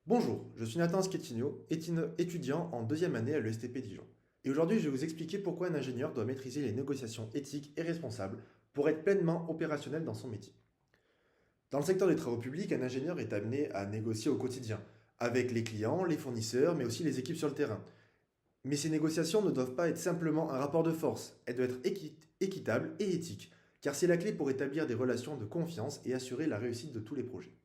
Bonjour, je suis Nathan Schettino, étudiant en deuxième année à l'ESTP Dijon. Et aujourd'hui, je vais vous expliquer pourquoi un ingénieur doit maîtriser les négociations éthiques et responsables pour être pleinement opérationnel dans son métier. Dans le secteur des travaux publics, un ingénieur est amené à négocier au quotidien, avec les clients, les fournisseurs, mais aussi les équipes sur le terrain. Mais ces négociations ne doivent pas être simplement un rapport de force, elles doivent être équitables et éthiques, car c'est la clé pour établir des relations de confiance et assurer la réussite de tous les projets.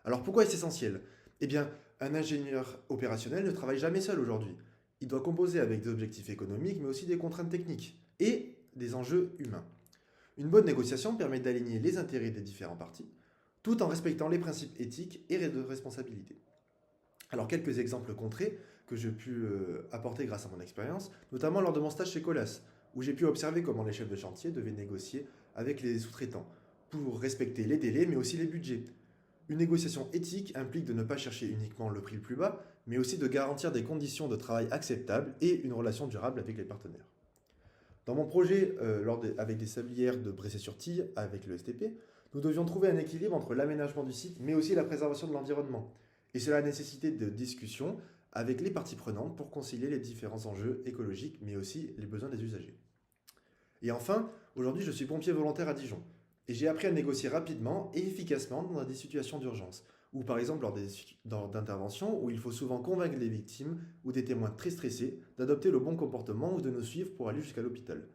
Alors pourquoi est-ce essentiel? Eh bien, un ingénieur opérationnel ne travaille jamais seul aujourd'hui. Il doit composer avec des objectifs économiques, mais aussi des contraintes techniques et des enjeux humains. Une bonne négociation permet d'aligner les intérêts des différents parties, tout en respectant les principes éthiques et de responsabilité. Alors quelques exemples concrets que j'ai pu apporter grâce à mon expérience, notamment lors de mon stage chez Colas, où j'ai pu observer comment les chefs de chantier devaient négocier avec les sous-traitants pour respecter les délais, mais aussi les budgets. Une négociation éthique implique de ne pas chercher uniquement le prix le plus bas, mais aussi de garantir des conditions de travail acceptables et une relation durable avec les partenaires. Dans mon projet avec des sablières de Brécé-sur-Tille, avec le STP, nous devions trouver un équilibre entre l'aménagement du site, mais aussi la préservation de l'environnement. Et cela a nécessité de discussions avec les parties prenantes pour concilier les différents enjeux écologiques, mais aussi les besoins des usagers. Et enfin, aujourd'hui, je suis pompier volontaire à Dijon. Et j'ai appris à négocier rapidement et efficacement dans des situations d'urgence, ou par exemple lors d'interventions où il faut souvent convaincre les victimes ou des témoins très stressés d'adopter le bon comportement ou de nous suivre pour aller jusqu'à l'hôpital.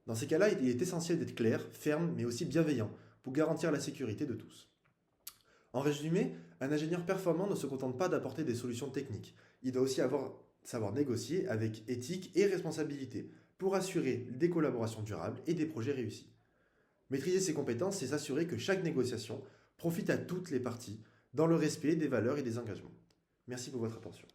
Dans ces cas-là, il est essentiel d'être clair, ferme, mais aussi bienveillant, pour garantir la sécurité de tous. En résumé, un ingénieur performant ne se contente pas d'apporter des solutions techniques. Il doit aussi savoir négocier avec éthique et responsabilité pour assurer des collaborations durables et des projets réussis. Maîtriser ces compétences, c'est s'assurer que chaque négociation profite à toutes les parties dans le respect des valeurs et des engagements. Merci pour votre attention.